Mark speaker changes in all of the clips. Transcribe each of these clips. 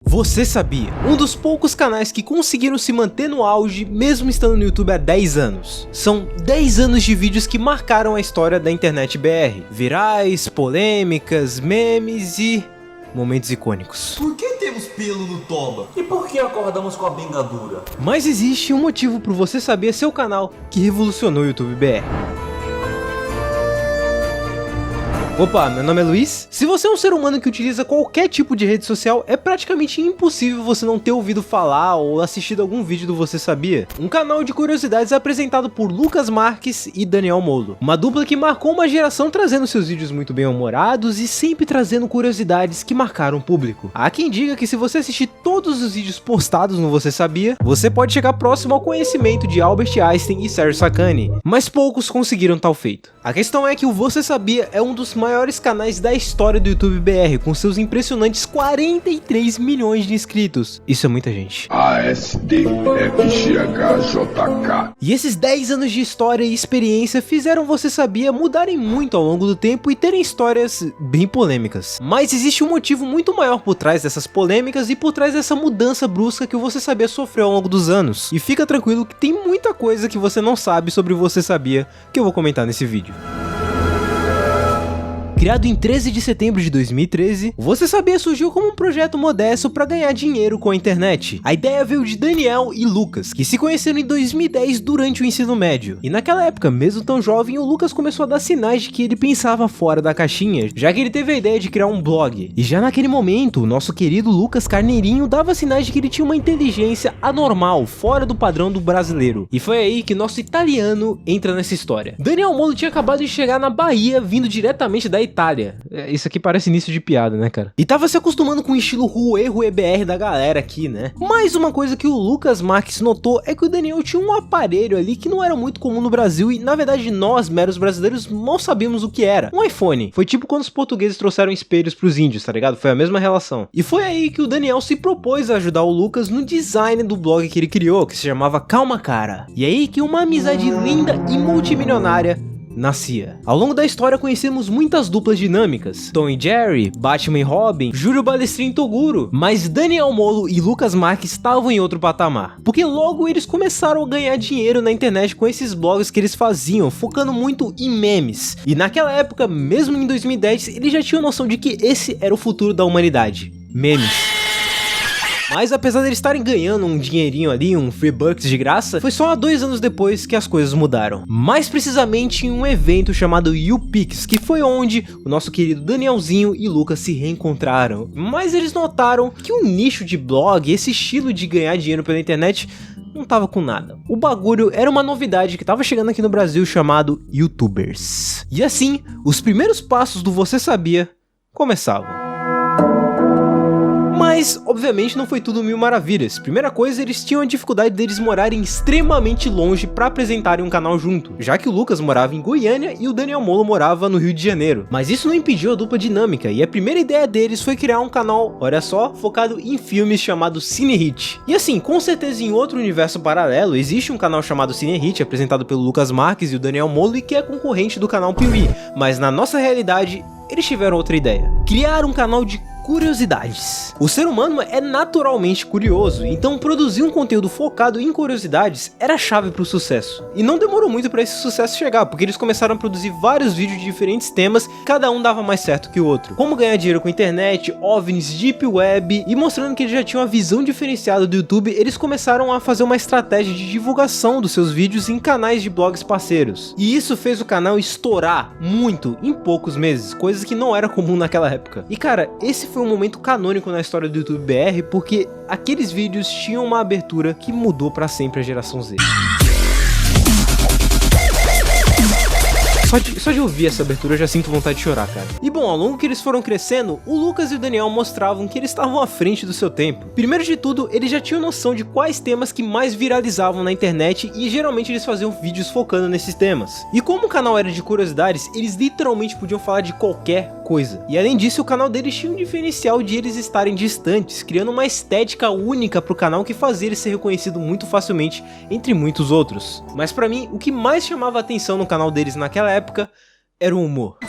Speaker 1: Você sabia? Um dos poucos canais que conseguiram se manter no auge mesmo estando no YouTube há 10 anos. São 10 anos de vídeos que marcaram a história da internet BR. Virais, polêmicas, memes e momentos icônicos.
Speaker 2: Por que temos pelo no toba?
Speaker 3: E por que acordamos com a bingadura?
Speaker 1: Mas existe um motivo pro Você Sabia seu canal que revolucionou o YouTube BR. Opa, meu nome é Luiz. Se você é um ser humano que utiliza qualquer tipo de rede social, é praticamente impossível você não ter ouvido falar ou assistido algum vídeo do Você Sabia? Um canal de curiosidades apresentado por Lucas Marques e Daniel Molo. Uma dupla que marcou uma geração trazendo seus vídeos muito bem humorados e sempre trazendo curiosidades que marcaram o público. Há quem diga que se você assistir todos os vídeos postados no Você Sabia, você pode chegar próximo ao conhecimento de Albert Einstein e Sérgio Sacani, mas poucos conseguiram tal feito. A questão é que o Você Sabia é um dos maiores canais da história do YouTube BR, com seus impressionantes 43 milhões de inscritos. Isso é muita gente.
Speaker 4: ASDFGHJK.
Speaker 1: E esses 10 anos de história e experiência fizeram Você Sabia mudarem muito ao longo do tempo e terem histórias bem polêmicas. Mas existe um motivo muito maior por trás dessas polêmicas e por trás dessa mudança brusca que o Você Sabia sofreu ao longo dos anos. E fica tranquilo que tem muita coisa que você não sabe sobre o Você Sabia que eu vou comentar nesse vídeo. Criado em 13 de setembro de 2013, o Você Sabia surgiu como um projeto modesto para ganhar dinheiro com a internet. A ideia veio de Daniel e Lucas, que se conheceram em 2010 durante o ensino médio. E naquela época, mesmo tão jovem, o Lucas começou a dar sinais de que ele pensava fora da caixinha, já que ele teve a ideia de criar um blog. E já naquele momento, o nosso querido Lucas Carneirinho dava sinais de que ele tinha uma inteligência anormal, fora do padrão do brasileiro. E foi aí que nosso italiano entra nessa história. Daniel Molo tinha acabado de chegar na Bahia, vindo diretamente da Itália. Isso aqui parece início de piada, né, cara? E tava se acostumando com o estilo Rue BR da galera aqui, né? Mas uma coisa que o Lucas Marques notou é que o Daniel tinha um aparelho ali que não era muito comum no Brasil e, na verdade, nós, meros brasileiros, mal sabíamos o que era. Um iPhone. Foi tipo quando os portugueses trouxeram espelhos pros índios, tá ligado? Foi a mesma relação. E foi aí que o Daniel se propôs a ajudar o Lucas no design do blog que ele criou, que se chamava Calma Cara. E aí que uma amizade linda e multimilionária nascia. Ao longo da história conhecemos muitas duplas dinâmicas, Tom e Jerry, Batman e Robin, Júlio Balestrin e Toguro, mas Daniel Molo e Lucas Marques estavam em outro patamar, porque logo eles começaram a ganhar dinheiro na internet com esses blogs que eles faziam, focando muito em memes. E naquela época, mesmo em 2010, eles já tinham noção de que esse era o futuro da humanidade: memes. Mas apesar de eles estarem ganhando um dinheirinho ali, um free bucks de graça, foi só há 2 anos depois que as coisas mudaram. Mais precisamente em um evento chamado YouPix, que foi onde o nosso querido Danielzinho e Lucas se reencontraram. Mas eles notaram que o nicho de blog, esse estilo de ganhar dinheiro pela internet, não tava com nada. O bagulho era uma novidade que tava chegando aqui no Brasil chamado YouTubers. E assim, os primeiros passos do Você Sabia começavam. Mas, obviamente, não foi tudo mil maravilhas. Primeira coisa, eles tinham a dificuldade deles morarem extremamente longe para apresentarem um canal junto, já que o Lucas morava em Goiânia e o Daniel Molo morava no Rio de Janeiro. Mas isso não impediu a dupla dinâmica, e a primeira ideia deles foi criar um canal, olha só, focado em filmes chamado Cine Hit. E assim, com certeza em outro universo paralelo, existe um canal chamado Cine Hit, apresentado pelo Lucas Marques e o Daniel Molo, e que é concorrente do canal Piuí. Mas na nossa realidade, eles tiveram outra ideia: criar um canal de curiosidades. O ser humano é naturalmente curioso, então produzir um conteúdo focado em curiosidades era a chave para o sucesso. E não demorou muito para esse sucesso chegar, porque eles começaram a produzir vários vídeos de diferentes temas, cada um dava mais certo que o outro. Como ganhar dinheiro com a internet, OVNIs, Deep Web, e mostrando que eles já tinham uma visão diferenciada do YouTube, eles começaram a fazer uma estratégia de divulgação dos seus vídeos em canais de blogs parceiros. E isso fez o canal estourar muito em poucos meses, coisas que não era comum naquela época. E cara, esse foi um momento canônico na história do YouTube BR, porque aqueles vídeos tinham uma abertura que mudou pra sempre a geração Z. Só de ouvir essa abertura eu já sinto vontade de chorar, cara. E bom, ao longo que eles foram crescendo, o Lucas e o Daniel mostravam que eles estavam à frente do seu tempo. Primeiro de tudo, eles já tinham noção de quais temas que mais viralizavam na internet e geralmente eles faziam vídeos focando nesses temas. E como o canal era de curiosidades, eles literalmente podiam falar de qualquer coisa. E além disso, o canal deles tinha um diferencial de eles estarem distantes, criando uma estética única pro canal que fazia ele ser reconhecido muito facilmente entre muitos outros. Mas pra mim, o que mais chamava a atenção no canal deles naquela época era o humor.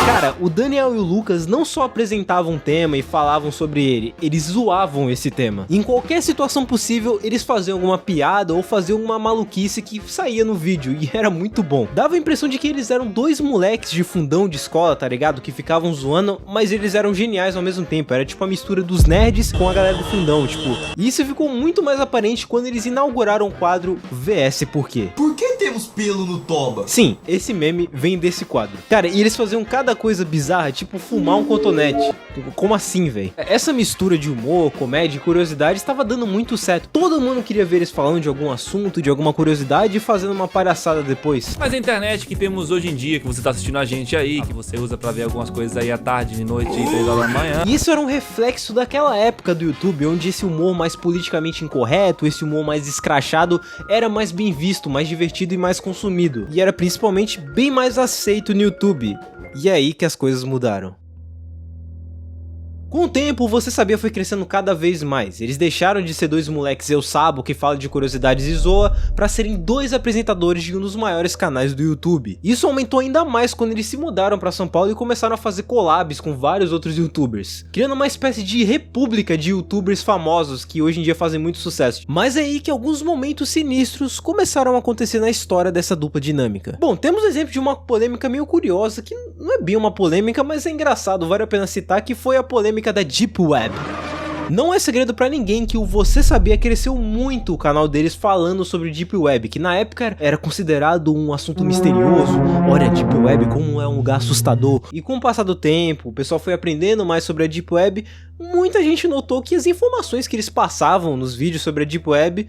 Speaker 1: Cara, o Daniel e o Lucas não só apresentavam um tema e falavam sobre ele, eles zoavam esse tema. Em qualquer situação possível, eles faziam alguma piada ou faziam uma maluquice que saía no vídeo, e era muito bom. Dava a impressão de que eles eram dois moleques de fundão de escola, tá ligado? Que ficavam zoando, mas eles eram geniais ao mesmo tempo. Era tipo a mistura dos nerds com a galera do fundão, tipo. E isso ficou muito mais aparente quando eles inauguraram o quadro VS Por quê?
Speaker 2: Por que temos pelo no toba?
Speaker 1: Sim, esse meme vem desse quadro. Cara, e eles faziam cada coisa bizarra, tipo fumar um cotonete. Como assim, velho? Essa mistura de humor, comédia e curiosidade estava dando muito certo. Todo mundo queria ver eles falando de algum assunto, de alguma curiosidade e fazendo uma palhaçada depois.
Speaker 4: Mas a internet que temos hoje em dia, que você tá assistindo a gente aí, que você usa pra ver algumas coisas aí à tarde, de noite e 3 horas da manhã.
Speaker 1: E isso era um reflexo daquela época do YouTube, onde esse humor mais politicamente incorreto, esse humor mais escrachado, era mais bem visto, mais divertido e mais consumido. E era principalmente bem mais aceito no YouTube. E é aí que as coisas mudaram. Com o tempo, Você Sabia foi crescendo cada vez mais. Eles deixaram de ser dois moleques eu sabo que falam de curiosidades e zoa, pra serem dois apresentadores de um dos maiores canais do YouTube. Isso aumentou ainda mais quando eles se mudaram pra São Paulo e começaram a fazer collabs com vários outros youtubers, criando uma espécie de república de youtubers famosos que hoje em dia fazem muito sucesso. Mas é aí que alguns momentos sinistros começaram a acontecer na história dessa dupla dinâmica. Bom, temos o exemplo de uma polêmica meio curiosa, que não é bem uma polêmica, mas é engraçado, vale a pena citar, que foi a polêmica da Deep Web. Não é segredo pra ninguém que o Você Sabia cresceu muito o canal deles falando sobre Deep Web, que na época era considerado um assunto misterioso. Olha, a Deep Web como é um lugar assustador. E com o passar do tempo, o pessoal foi aprendendo mais sobre a Deep Web, muita gente notou que as informações que eles passavam nos vídeos sobre a Deep Web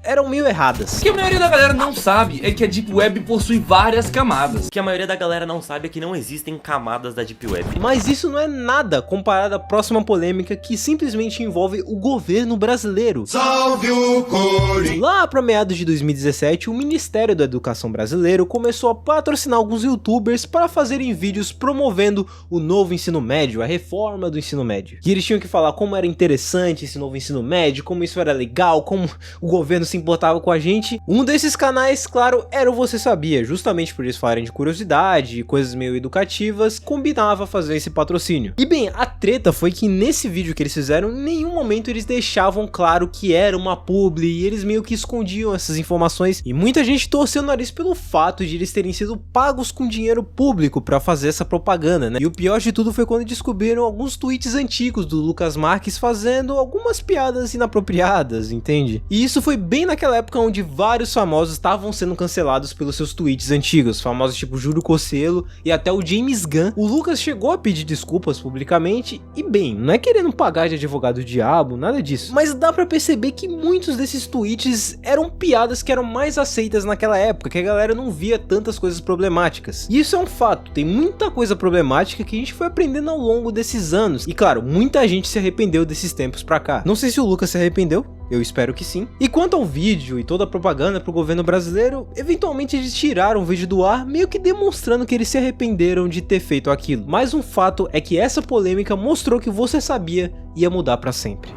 Speaker 1: eram meio erradas.
Speaker 4: O que a maioria da galera não sabe é que a Deep Web possui várias camadas.
Speaker 5: O que a maioria da galera não sabe é que não existem camadas da Deep Web.
Speaker 1: Mas isso não é nada comparado à próxima polêmica, que simplesmente envolve o governo brasileiro.
Speaker 2: Salve o Core!
Speaker 1: Lá para meados de 2017, o Ministério da Educação brasileiro começou a patrocinar alguns youtubers para fazerem vídeos promovendo o novo ensino médio, a reforma do ensino médio. E eles tinham que falar como era interessante esse novo ensino médio, como isso era legal, como o governo se importava com a gente. Um desses canais, claro, era o Você Sabia, justamente por eles falarem de curiosidade e coisas meio educativas, combinava fazer esse patrocínio. E bem, a treta foi que nesse vídeo que eles fizeram, em nenhum momento eles deixavam claro que era uma publi, e eles meio que escondiam essas informações, e muita gente torceu o nariz pelo fato de eles terem sido pagos com dinheiro público pra fazer essa propaganda, né? E o pior de tudo foi quando descobriram alguns tweets antigos do Lucas Marques fazendo algumas piadas inapropriadas, entende? E isso foi bem naquela época onde vários famosos estavam sendo cancelados pelos seus tweets antigos, famosos tipo Júlio Cocelo e até o James Gunn. O Lucas chegou a pedir desculpas publicamente, e bem, não é querendo pagar de advogado do diabo, nada disso, mas dá pra perceber que muitos desses tweets eram piadas que eram mais aceitas naquela época, que a galera não via tantas coisas problemáticas. E isso é um fato, tem muita coisa problemática que a gente foi aprendendo ao longo desses anos, e claro, muita gente se arrependeu desses tempos pra cá. Não sei se o Lucas se arrependeu, eu espero que sim. E quanto ao vídeo e toda a propaganda pro governo brasileiro, eventualmente eles tiraram o vídeo do ar, meio que demonstrando que eles se arrependeram de ter feito aquilo. Mas um fato é que essa polêmica mostrou que Você Sabia ia mudar pra sempre.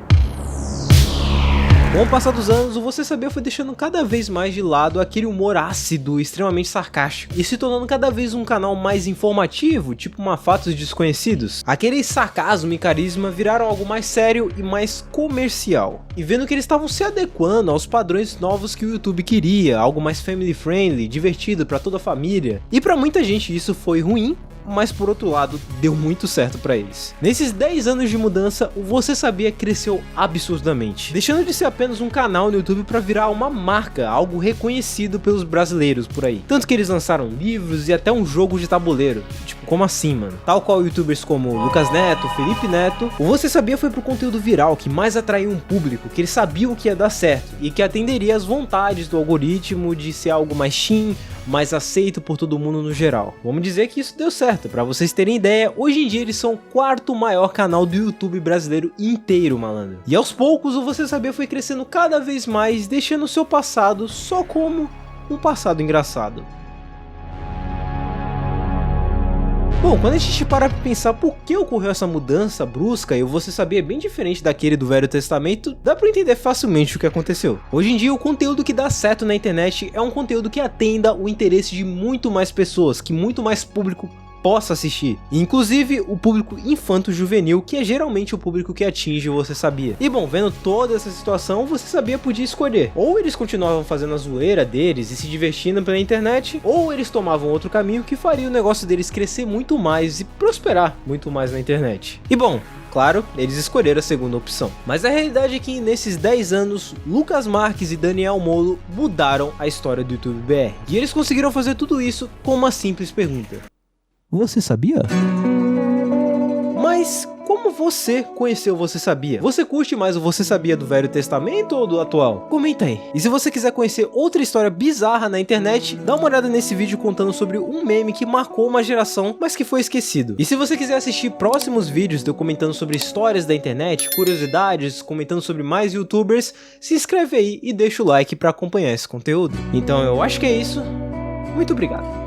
Speaker 1: Com o passar dos anos, o Você Sabia foi deixando cada vez mais de lado aquele humor ácido, extremamente sarcástico, e se tornando cada vez um canal mais informativo, tipo uma Fatos Desconhecidos. Aquele sarcasmo e carisma viraram algo mais sério e mais comercial. E vendo que eles estavam se adequando aos padrões novos que o YouTube queria, algo mais family friendly, divertido pra toda a família. E pra muita gente isso foi ruim, mas por outro lado, deu muito certo pra eles. Nesses 10 anos de mudança, o Você Sabia cresceu absurdamente, deixando de ser apenas um canal no YouTube pra virar uma marca, algo reconhecido pelos brasileiros por aí. Tanto que eles lançaram livros e até um jogo de tabuleiro. Tipo, como assim, mano? Tal qual youtubers como Lucas Neto, Felipe Neto, o Você Sabia foi pro conteúdo viral que mais atraiu um público, que eles sabiam que ia dar certo e que atenderia às vontades do algoritmo de ser algo mais teen, mais aceito por todo mundo no geral. Vamos dizer que isso deu certo. Pra vocês terem ideia, hoje em dia eles são o 4º maior canal do YouTube brasileiro inteiro, malandro. E aos poucos o Você Sabia foi crescendo cada vez mais, deixando o seu passado só como um passado engraçado. Bom, quando a gente para pra pensar por que ocorreu essa mudança brusca e o Você Sabia é bem diferente daquele do Velho Testamento, dá pra entender facilmente o que aconteceu. Hoje em dia o conteúdo que dá certo na internet é um conteúdo que atenda o interesse de muito mais pessoas, que muito mais público possa assistir. Inclusive o público infanto-juvenil, que é geralmente o público que atinge o Você Sabia. E bom, vendo toda essa situação, Você Sabia podia escolher. Ou eles continuavam fazendo a zoeira deles e se divertindo pela internet, ou eles tomavam outro caminho que faria o negócio deles crescer muito mais e prosperar muito mais na internet. E bom, claro, eles escolheram a segunda opção. Mas a realidade é que nesses 10 anos, Lucas Marques e Daniel Molo mudaram a história do YouTube BR. E eles conseguiram fazer tudo isso com uma simples pergunta: você sabia? Mas como você conheceu o Você Sabia? Você curte mais o Você Sabia do Velho Testamento ou do atual? Comenta aí. E se você quiser conhecer outra história bizarra na internet, dá uma olhada nesse vídeo contando sobre um meme que marcou uma geração, mas que foi esquecido. E se você quiser assistir próximos vídeos de eu comentando sobre histórias da internet, curiosidades, comentando sobre mais youtubers, se inscreve aí e deixa o like para acompanhar esse conteúdo. Então eu acho que é isso. Muito obrigado.